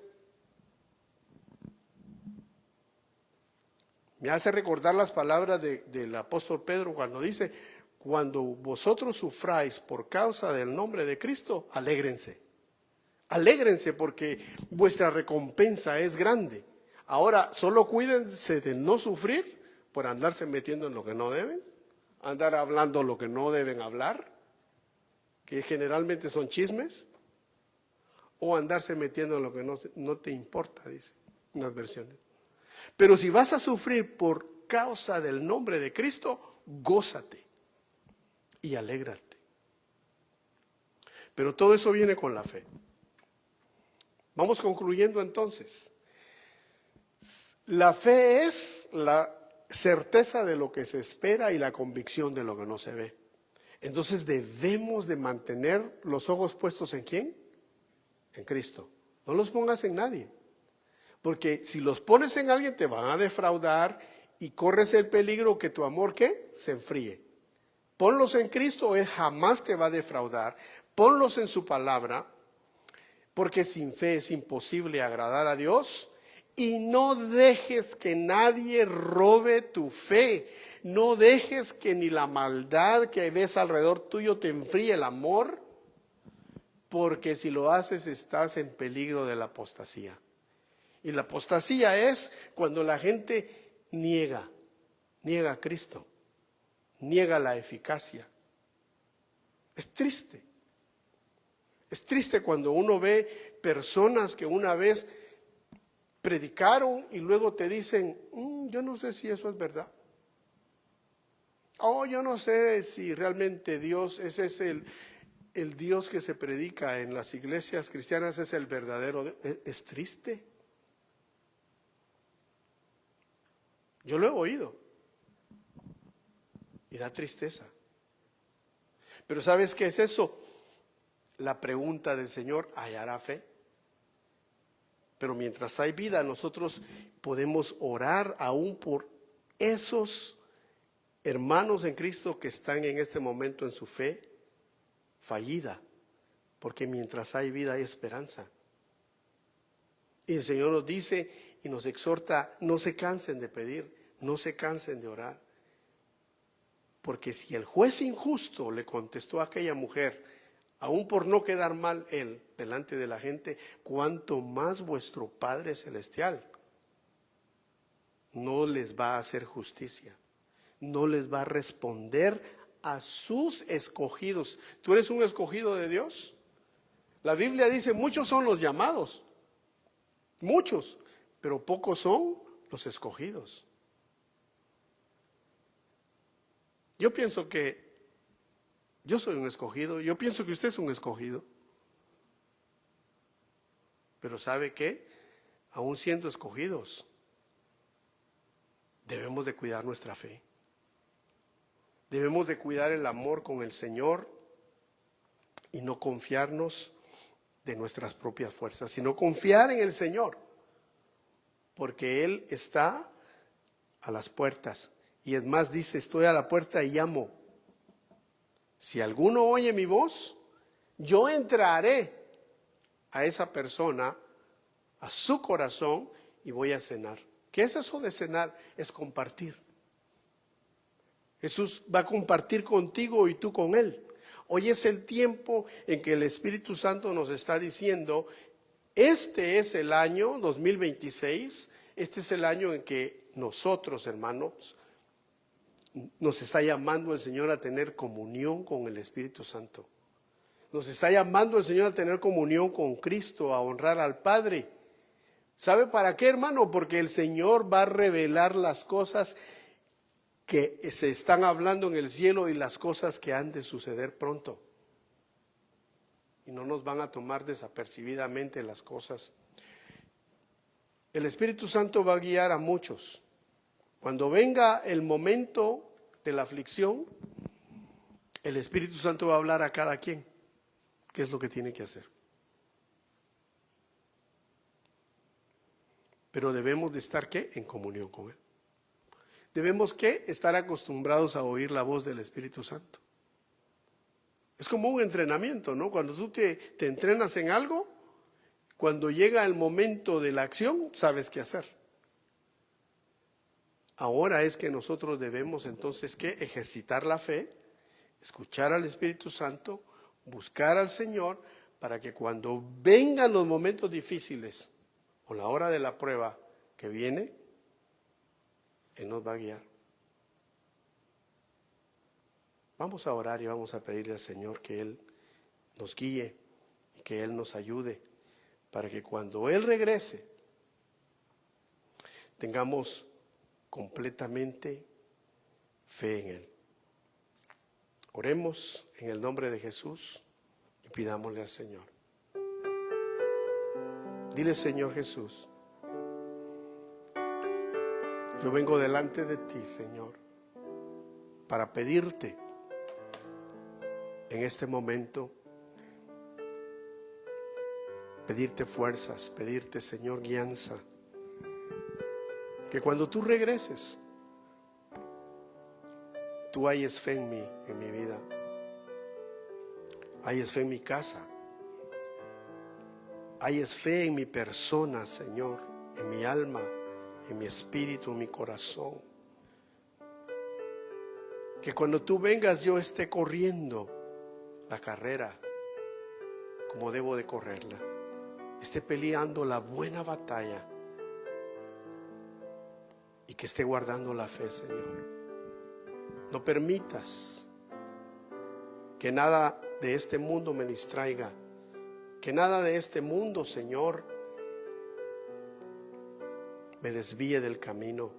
Me hace recordar las palabras del apóstol Pedro cuando dice, cuando vosotros sufráis por causa del nombre de Cristo, alégrense. Alégrense porque vuestra recompensa es grande. Ahora, solo cuídense de no sufrir por andarse metiendo en lo que no deben, andar hablando lo que no deben hablar, que generalmente son chismes, o andarse metiendo en lo que no te importa, dice unas versiones. Pero si vas a sufrir por causa del nombre de Cristo, gózate y alégrate. Pero todo eso viene con la fe. Vamos concluyendo entonces. La fe es la certeza de lo que se espera y la convicción de lo que no se ve. Entonces debemos de mantener los ojos puestos ¿en quién? En Cristo. No los pongas en nadie. Porque si los pones en alguien te van a defraudar y corres el peligro que tu amor ¿qué? Se enfríe. Ponlos en Cristo, Él jamás te va a defraudar. Ponlos en su palabra, porque sin fe es imposible agradar a Dios. Y no dejes que nadie robe tu fe. No dejes que ni la maldad que ves alrededor tuyo te enfríe el amor, porque si lo haces estás en peligro de la apostasía. Y la apostasía es cuando la gente niega a Cristo, niega la eficacia. Es triste. Es triste cuando uno ve personas que una vez predicaron y luego te dicen, yo no sé si eso es verdad. Yo no sé si realmente Dios, ese es el Dios que se predica en las iglesias cristianas, es el verdadero. Es triste. Yo lo he oído y da tristeza. Pero ¿sabes qué es eso? La pregunta del Señor, ¿hallará fe? Pero mientras hay vida, nosotros podemos orar aún por esos hermanos en Cristo que están en este momento en su fe fallida, porque mientras hay vida hay esperanza. Y el Señor nos dice y nos exhorta, no se cansen de pedir, no se cansen de orar. Porque si el juez injusto le contestó a aquella mujer, aún por no quedar mal él delante de la gente, cuánto más vuestro Padre Celestial no les va a hacer justicia, no les va a responder a sus escogidos. ¿Tú eres un escogido de Dios? La Biblia dice, muchos son los llamados, muchos, pero pocos son los escogidos. Yo pienso que yo soy un escogido, yo pienso que usted es un escogido. Pero ¿sabe qué? Aún siendo escogidos, debemos de cuidar nuestra fe. Debemos de cuidar el amor con el Señor y no confiarnos de nuestras propias fuerzas, sino confiar en el Señor, porque Él está a las puertas. Y es más, dice, estoy a la puerta y llamo. Si alguno oye mi voz, yo entraré a esa persona, a su corazón, y voy a cenar. ¿Qué es eso de cenar? Es compartir. Jesús va a compartir contigo y tú con Él. Hoy es el tiempo en que el Espíritu Santo nos está diciendo, este es el año 2026, este es el año en que nosotros, hermanos, nos está llamando el Señor a tener comunión con el Espíritu Santo. Nos está llamando el Señor a tener comunión con Cristo, a honrar al Padre. ¿Sabe para qué, hermano? Porque el Señor va a revelar las cosas que se están hablando en el cielo y las cosas que han de suceder pronto. Y no nos van a tomar desapercibidamente las cosas. El Espíritu Santo va a guiar a muchos. Cuando venga el momento de la aflicción, El Espíritu Santo va a hablar a cada quien qué es lo que tiene que hacer. Pero debemos de estar, ¿qué? En comunión con Él. Debemos, ¿qué? Estar acostumbrados a oír la voz del Espíritu Santo. Es como un entrenamiento, ¿no? Cuando tú te entrenas en algo, cuando llega el momento de la acción, sabes qué hacer. Ahora es que nosotros debemos entonces, ¿qué? Ejercitar la fe, escuchar al Espíritu Santo, buscar al Señor, para que cuando vengan los momentos difíciles o la hora de la prueba que viene, Él nos va a guiar. Vamos a orar y vamos a pedirle al Señor que Él nos guíe y que Él nos ayude para que cuando Él regrese tengamos completamente fe en Él. Oremos en el nombre de Jesús y pidámosle al Señor. Dile: Señor Jesús, yo vengo delante de ti, Señor, para pedirte en este momento, pedirte fuerzas, pedirte, Señor, guianza, que cuando tú regreses, tú hayas fe en mí, en mi vida, hayas fe en mi casa, hayas fe en mi persona, Señor, en mi alma, en mi espíritu, en mi corazón. Que cuando tú vengas yo esté corriendo la carrera como debo de correrla, esté peleando la buena batalla y que esté guardando la fe, Señor. No permitas que nada de este mundo me distraiga, que nada de este mundo, Señor, me desvíe del camino.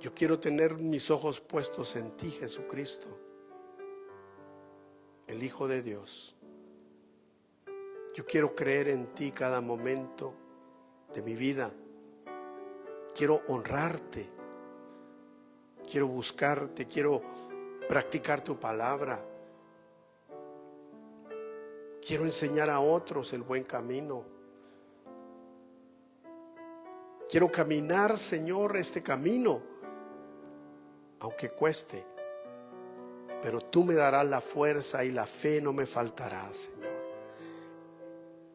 Yo quiero tener mis ojos puestos en ti, Jesucristo, el Hijo de Dios. Yo quiero creer en ti cada momento de mi vida. Quiero honrarte, quiero buscarte, quiero practicar tu palabra. Quiero enseñar a otros el buen camino. Quiero caminar, Señor, este camino, aunque cueste, pero tú me darás la fuerza y la fe no me faltará, Señor.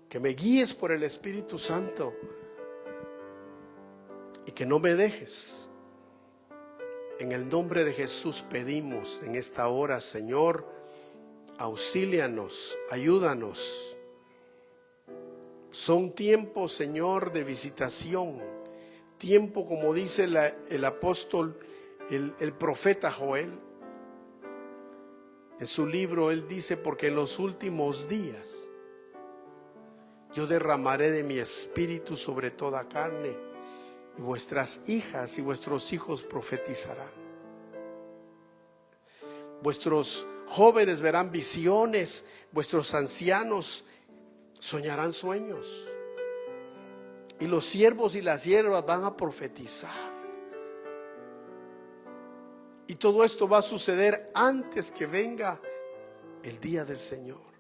Que me guíes por el Espíritu Santo y que no me dejes. En el nombre de Jesús pedimos en esta hora, Señor, auxílianos, ayúdanos. Son tiempos, Señor, de visitación. Tiempo, como dice el apóstol, el profeta Joel. En su libro él dice: porque en los últimos días yo derramaré de mi espíritu sobre toda carne, y vuestras hijas y vuestros hijos profetizarán. Vuestros jóvenes verán visiones, vuestros ancianos soñarán sueños, y los siervos y las siervas van a profetizar. Y todo esto va a suceder antes que venga el día del Señor.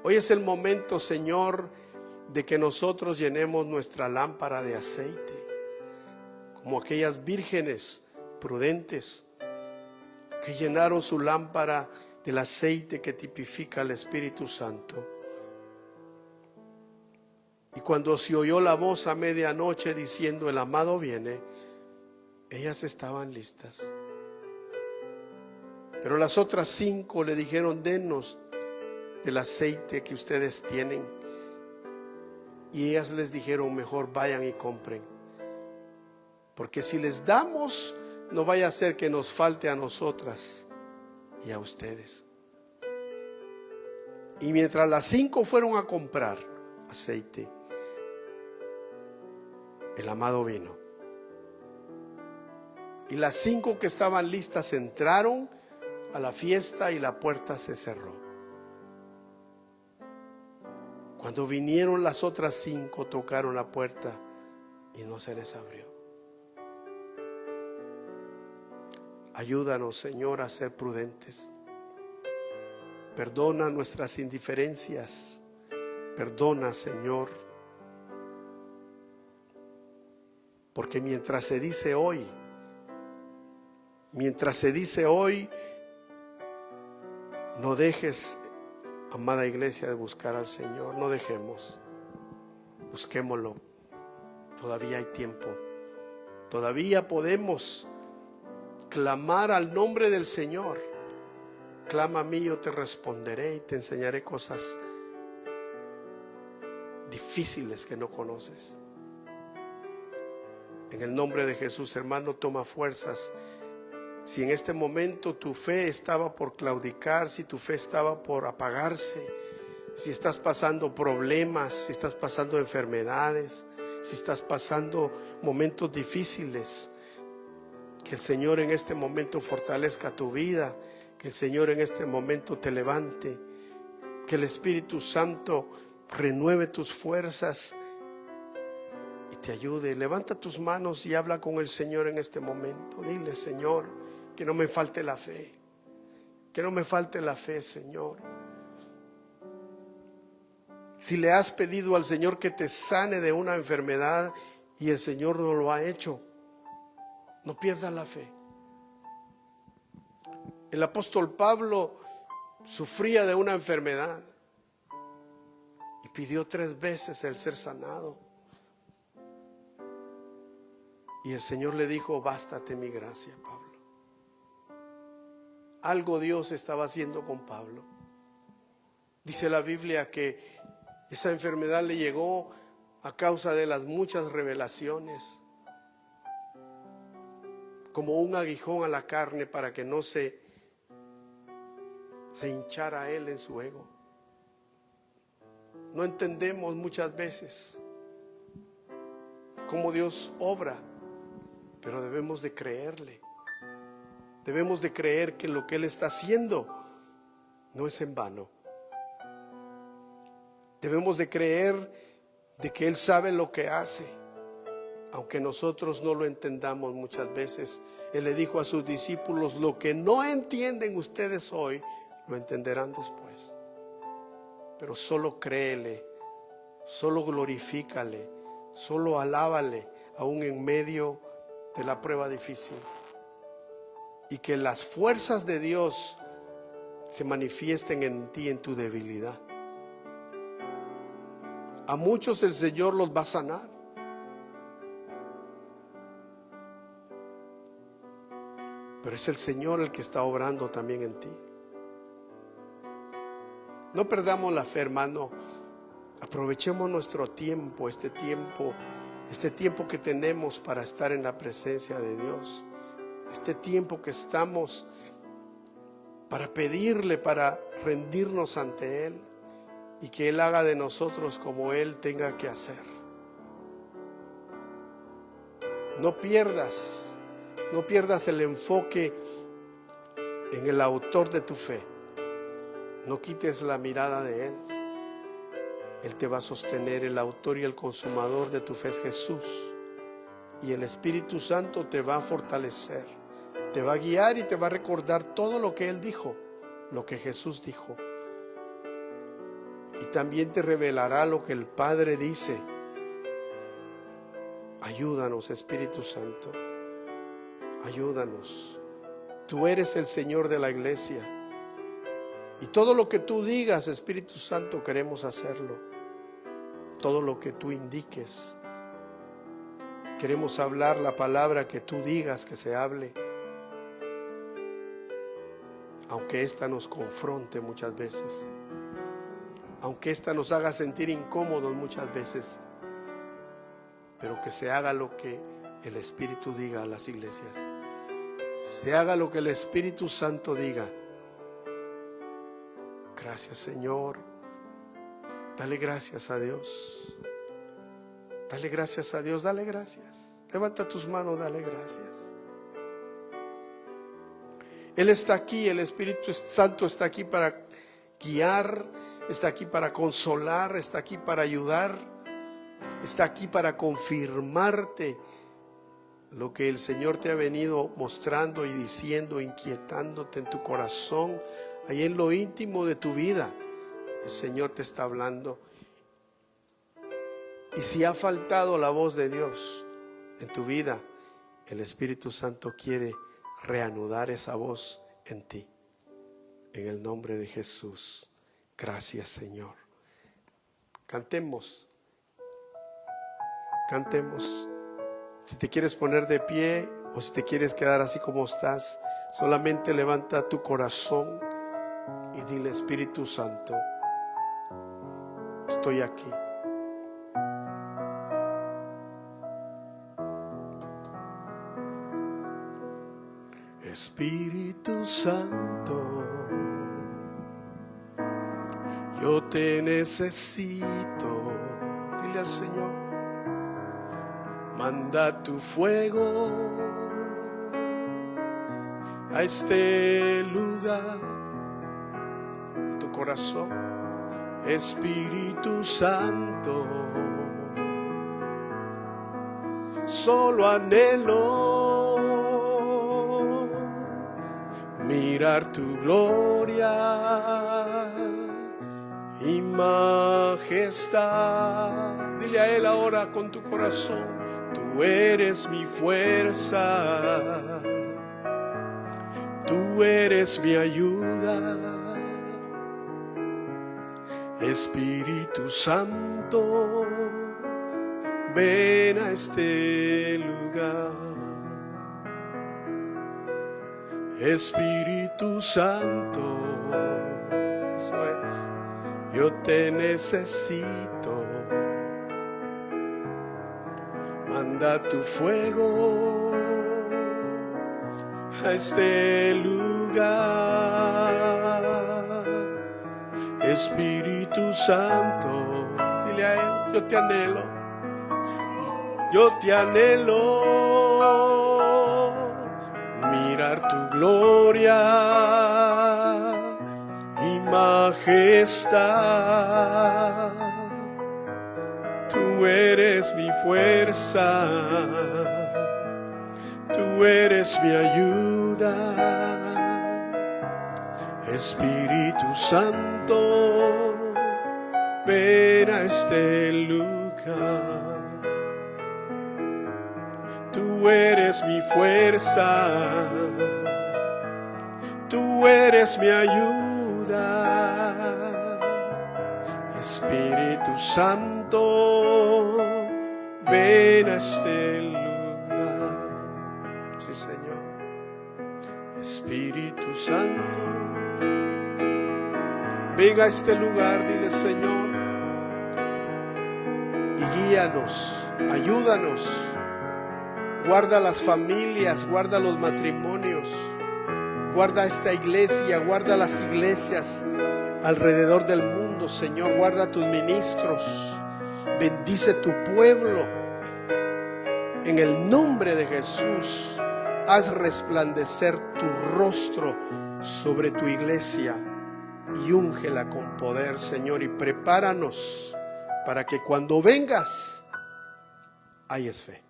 Hoy es el momento, Señor, de que nosotros llenemos nuestra lámpara de aceite, como aquellas vírgenes prudentes que llenaron su lámpara del aceite que tipifica al Espíritu Santo. Y cuando se oyó la voz a medianoche diciendo: el amado viene, ellas estaban listas. Pero las otras 5 le dijeron: denos del aceite que ustedes tienen. Y ellas les dijeron: mejor vayan y compren, porque si les damos, no vaya a ser que nos falte a nosotras y a ustedes. Y mientras las 5 fueron a comprar aceite, el amado vino. Y las 5 que estaban listas entraron a la fiesta y la puerta se cerró. Cuando vinieron las otras 5, tocaron la puerta y no se les abrió. Ayúdanos, Señor, a ser prudentes. Perdona nuestras indiferencias. Perdona, Señor. Porque mientras se dice hoy, no dejes, amada iglesia, de buscar al Señor. No dejemos. Busquémoslo. Todavía hay tiempo. Todavía podemos clamar al nombre del Señor. Clama a mí, yo te responderé y te enseñaré cosas difíciles que no conoces. En el nombre de Jesús, hermano, toma fuerzas. Si en este momento tu fe estaba por claudicar, si tu fe estaba por apagarse, si estás pasando problemas, si estás pasando enfermedades, si estás pasando momentos difíciles, que el Señor en este momento fortalezca tu vida, que el Señor en este momento te levante, que el Espíritu Santo renueve tus fuerzas y te ayude. Levanta tus manos y habla con el Señor en este momento. Dile: Señor, que no me falte la fe, que no me falte la fe, Señor. Si le has pedido al Señor que te sane de una enfermedad y el Señor no lo ha hecho, no pierdas la fe. El apóstol Pablo sufría de una enfermedad y pidió 3 veces el ser sanado. Y el Señor le dijo: bástate mi gracia, Pablo. Algo Dios estaba haciendo con Pablo. Dice la Biblia que esa enfermedad le llegó a causa de las muchas revelaciones, como un aguijón a la carne, para que no se hinchara él en su ego. No entendemos muchas veces cómo Dios obra, pero debemos de creerle. Debemos de creer que lo que Él está haciendo no es en vano. Debemos de creer de que Él sabe lo que hace, aunque nosotros no lo entendamos muchas veces. Él le dijo a sus discípulos: lo que no entienden ustedes hoy, lo entenderán después. Pero solo créele, solo glorifícale, solo alábale, aún en medio de la prueba difícil. Y que las fuerzas de Dios se manifiesten en ti, en tu debilidad. A muchos el Señor los va a sanar. Pero es el Señor el que está obrando también en ti. No perdamos la fe, hermano. Aprovechemos nuestro tiempo, este tiempo que tenemos para estar en la presencia de Dios. Este tiempo que estamos para pedirle, para rendirnos ante Él, y que Él haga de nosotros como Él tenga que hacer. No pierdas el enfoque en el autor de tu fe. No quites la mirada de Él. Él te va a sostener. El autor y el consumador de tu fe es Jesús. Y el Espíritu Santo te va a fortalecer, te va a guiar y te va a recordar todo lo que Él dijo, lo que Jesús dijo. Y también te revelará lo que el Padre dice. Ayúdanos, Espíritu Santo. Ayúdanos. Tú eres el Señor de la iglesia. Y todo lo que tú digas, Espíritu Santo, queremos hacerlo. Todo lo que tú indiques. Queremos hablar la palabra que tú digas que se hable. Aunque esta nos confronte muchas veces. Aunque esta nos haga sentir incómodos muchas veces. Pero que se haga lo que el Espíritu diga a las iglesias. Se haga lo que el Espíritu Santo diga. Gracias, Señor. Dale gracias a Dios. Dale gracias a Dios, dale gracias. Levanta tus manos, dale gracias. Él está aquí, el Espíritu Santo está aquí para guiar, está aquí para consolar, está aquí para ayudar, está aquí para confirmarte lo que el Señor te ha venido mostrando y diciendo, inquietándote en tu corazón, ahí en lo íntimo de tu vida, el Señor te está hablando. Y si ha faltado la voz de Dios en tu vida, el Espíritu Santo quiere reanudar esa voz en ti. En el nombre de Jesús. Gracias, Señor. Cantemos. Cantemos. Si te quieres poner de pie o si te quieres quedar así como estás, solamente levanta tu corazón y dile: Espíritu Santo, estoy aquí. Espíritu Santo, yo te necesito. Dile al Señor: manda tu fuego a este lugar, a tu corazón. Espíritu Santo, solo anhelo mirar tu gloria y majestad. Dile a Él ahora con tu corazón: tú eres mi fuerza, tú eres mi ayuda. Espíritu Santo, ven a este lugar. Espíritu Santo, eso es, yo te necesito. Manda tu fuego a este lugar. Espíritu Santo, dile a Él: yo te anhelo, yo te anhelo mirar tu gloria y majestad. Tú eres mi fuerza, tú eres mi ayuda. Espíritu Santo, ven a este lugar. Tú eres mi fuerza, tú eres mi ayuda. Espíritu Santo, ven a este lugar. Sí, Señor. Espíritu Santo, venga a este lugar, dile: Señor, y guíanos, ayúdanos. Guarda las familias, guarda los matrimonios, guarda esta iglesia, guarda las iglesias alrededor del mundo, Señor. Guarda a tus ministros, bendice tu pueblo. En el nombre de Jesús, haz resplandecer tu rostro sobre tu iglesia y úngela con poder, Señor, y prepáranos para que cuando vengas hayas fe.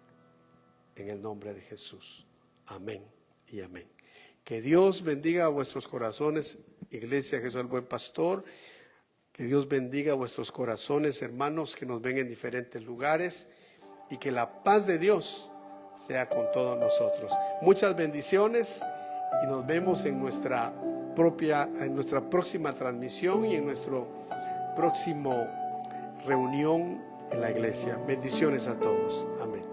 En el nombre de Jesús. Amén y amén. Que Dios bendiga a vuestros corazones, Iglesia Jesús el Buen Pastor. Que Dios bendiga a vuestros corazones, hermanos que nos ven en diferentes lugares. Y que la paz de Dios sea con todos nosotros. Muchas bendiciones y nos vemos en nuestra próxima transmisión y en nuestro próximo reunión en la iglesia. Bendiciones a todos. Amén.